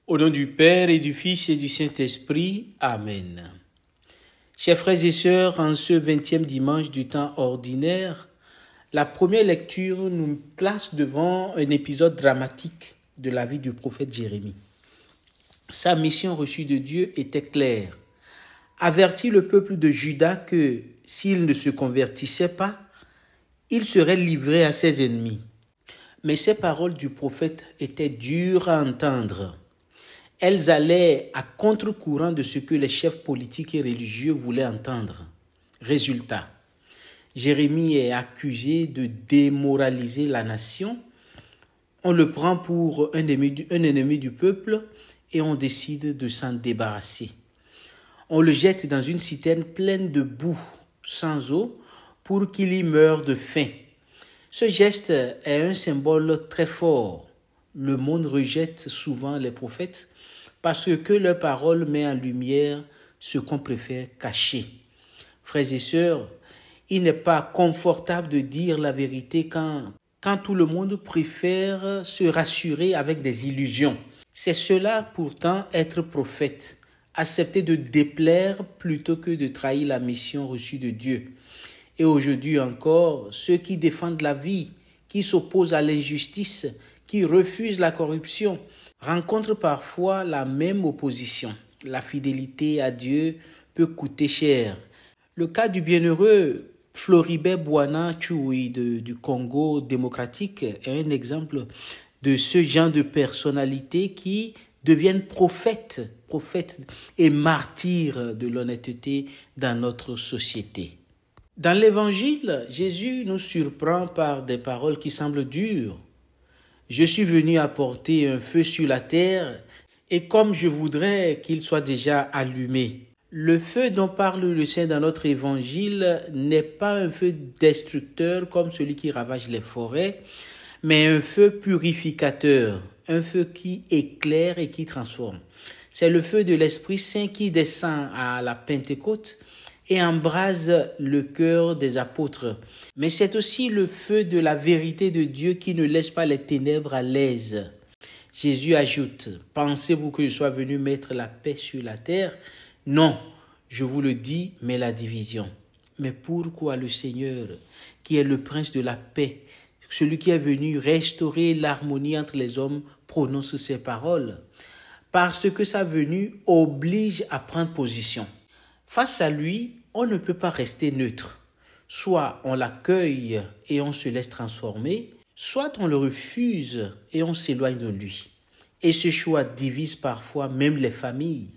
Au nom du Père et du Fils et du Saint-Esprit. Amen. Chers frères et sœurs, en ce 20e dimanche du temps ordinaire, la première lecture nous place devant un épisode dramatique de la vie du prophète Jérémie. Sa mission reçue de Dieu était claire. Avertir le peuple de Juda que, s'il ne se convertissait pas, il serait livré à ses ennemis. Mais ces paroles du prophète étaient dures à entendre. Elles allaient à contre-courant de ce que les chefs politiques et religieux voulaient entendre. Résultat, Jérémie est accusé de démoraliser la nation. On le prend pour un ennemi du peuple et on décide de s'en débarrasser. On le jette dans une citerne pleine de boue, sans eau, pour qu'il y meure de faim. Ce geste est un symbole très fort. Le monde rejette souvent les prophètes parce que leur parole met en lumière ce qu'on préfère cacher. Frères et sœurs, il n'est pas confortable de dire la vérité quand tout le monde préfère se rassurer avec des illusions. C'est cela pourtant être prophète, accepter de déplaire plutôt que de trahir la mission reçue de Dieu. Et aujourd'hui encore, ceux qui défendent la vie, qui s'opposent à l'injustice, qui refusent la corruption, rencontrent parfois la même opposition. La fidélité à Dieu peut coûter cher. Le cas du bienheureux Floribert Bouana Tchoui du Congo démocratique est un exemple de ce genre de personnalités qui deviennent prophètes et martyrs de l'honnêteté dans notre société. Dans l'Évangile, Jésus nous surprend par des paroles qui semblent dures. Je suis venu apporter un feu sur la terre et comme je voudrais qu'il soit déjà allumé. Le feu dont parle le Saint dans notre Évangile n'est pas un feu destructeur comme celui qui ravage les forêts, mais un feu purificateur, un feu qui éclaire et qui transforme. C'est le feu de l'Esprit Saint qui descend à la Pentecôte et embrase le cœur des apôtres. Mais c'est aussi le feu de la vérité de Dieu qui ne laisse pas les ténèbres à l'aise. Jésus ajoute, « Pensez-vous que je sois venu mettre la paix sur la terre? Non, je vous le dis, mais la division. Mais pourquoi le Seigneur, qui est le prince de la paix, celui qui est venu restaurer l'harmonie entre les hommes, prononce ces paroles? Parce que sa venue oblige à prendre position. Face à lui, on ne peut pas rester neutre. Soit on l'accueille et on se laisse transformer, soit on le refuse et on s'éloigne de lui. Et ce choix divise parfois même les familles.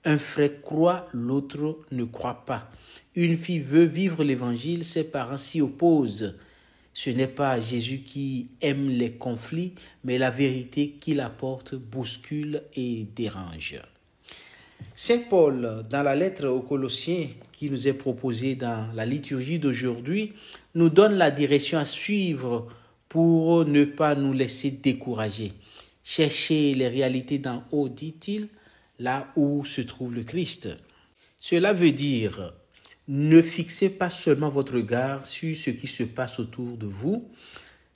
Un frère croit, l'autre ne croit pas. Une fille veut vivre l'évangile, ses parents s'y opposent. Ce n'est pas Jésus qui aime les conflits, mais la vérité qu'il apporte bouscule et dérange. Saint Paul, dans la lettre aux Colossiens qui nous est proposée dans la liturgie d'aujourd'hui, nous donne la direction à suivre pour ne pas nous laisser décourager. Cherchez les réalités d'en haut, dit-il, là où se trouve le Christ. Cela veut dire, ne fixez pas seulement votre regard sur ce qui se passe autour de vous,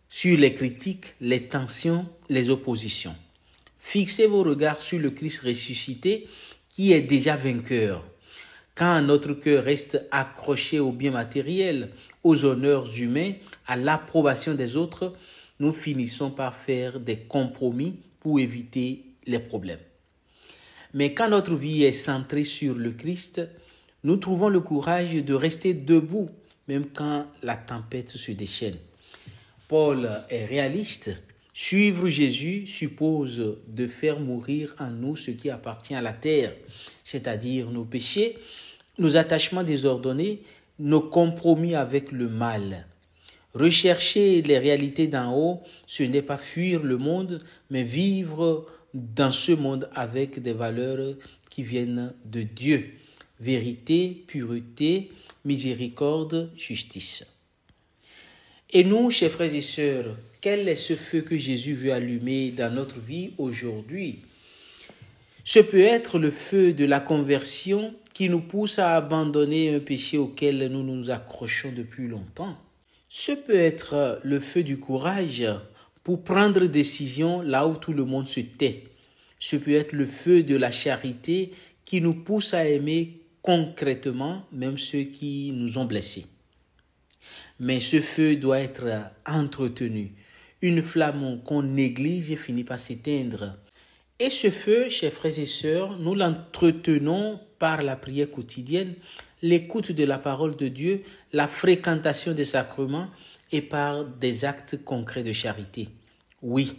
sur les critiques, les tensions, les oppositions. Fixez vos regards sur le Christ ressuscité qui est déjà vainqueur. Quand notre cœur reste accroché aux biens matériels, aux honneurs humains, à l'approbation des autres, nous finissons par faire des compromis pour éviter les problèmes. Mais quand notre vie est centrée sur le Christ, nous trouvons le courage de rester debout, même quand la tempête se déchaîne. Paul est réaliste. Suivre Jésus suppose de faire mourir en nous ce qui appartient à la terre, c'est-à-dire nos péchés, nos attachements désordonnés, nos compromis avec le mal. Rechercher les réalités d'en haut, ce n'est pas fuir le monde, mais vivre dans ce monde avec des valeurs qui viennent de Dieu. Vérité, pureté, miséricorde, justice. Et nous, chers frères et sœurs, quel est ce feu que Jésus veut allumer dans notre vie aujourd'hui? Ce peut être le feu de la conversion qui nous pousse à abandonner un péché auquel nous nous accrochons depuis longtemps. Ce peut être le feu du courage pour prendre décision là où tout le monde se tait. Ce peut être le feu de la charité qui nous pousse à aimer concrètement même ceux qui nous ont blessés. Mais ce feu doit être entretenu. Une flamme qu'on néglige finit par s'éteindre. Et ce feu, chers frères et sœurs, nous l'entretenons par la prière quotidienne, l'écoute de la parole de Dieu, la fréquentation des sacrements et par des actes concrets de charité. Oui,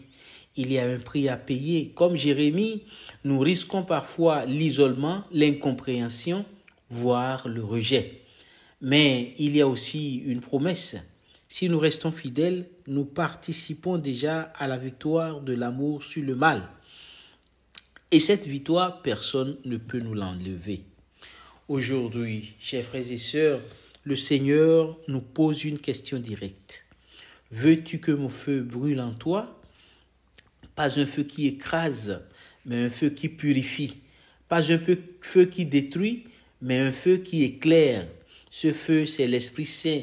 il y a un prix à payer. Comme Jérémie, nous risquons parfois l'isolement, l'incompréhension, voire le rejet. Mais il y a aussi une promesse. Si nous restons fidèles, nous participons déjà à la victoire de l'amour sur le mal. Et cette victoire, personne ne peut nous l'enlever. Aujourd'hui, chers frères et sœurs, le Seigneur nous pose une question directe. Veux-tu que mon feu brûle en toi? Pas un feu qui écrase, mais un feu qui purifie. Pas un feu qui détruit, mais un feu qui éclaire. Ce feu, c'est l'Esprit Saint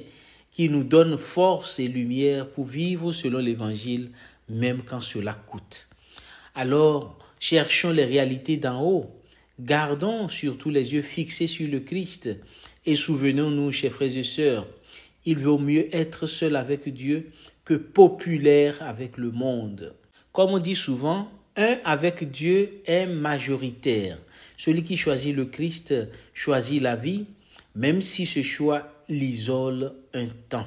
qui nous donne force et lumière pour vivre selon l'Évangile, même quand cela coûte. Alors, cherchons les réalités d'en haut. Gardons surtout les yeux fixés sur le Christ. Et souvenons-nous, chers frères et sœurs, il vaut mieux être seul avec Dieu que populaire avec le monde. Comme on dit souvent, un avec Dieu est majoritaire. Celui qui choisit le Christ choisit la vie, même si ce choix l'isole un temps.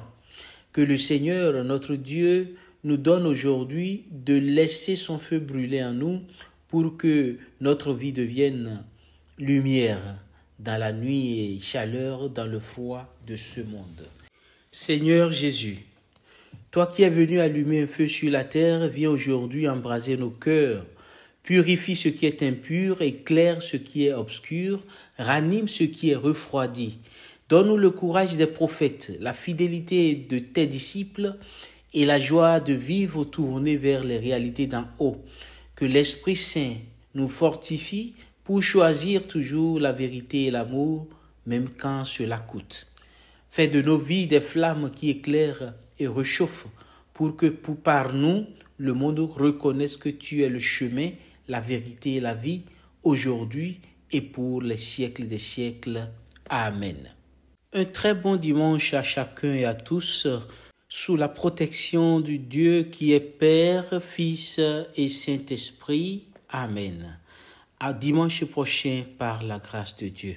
Que le Seigneur, notre Dieu, nous donne aujourd'hui de laisser son feu brûler en nous pour que notre vie devienne lumière dans la nuit et chaleur dans le froid de ce monde. Seigneur Jésus, toi qui es venu allumer un feu sur la terre, viens aujourd'hui embraser nos cœurs. Purifie ce qui est impur, éclaire ce qui est obscur, ranime ce qui est refroidi. Donne-nous le courage des prophètes, la fidélité de tes disciples et la joie de vivre tournés vers les réalités d'en haut. Que l'Esprit Saint nous fortifie pour choisir toujours la vérité et l'amour, même quand cela coûte. Fais de nos vies des flammes qui éclairent et réchauffent pour que par nous, le monde reconnaisse que tu es le chemin, la vérité et la vie, aujourd'hui et pour les siècles des siècles. Amen. Un très bon dimanche à chacun et à tous, sous la protection du Dieu qui est Père, Fils et Saint-Esprit. Amen. À dimanche prochain par la grâce de Dieu.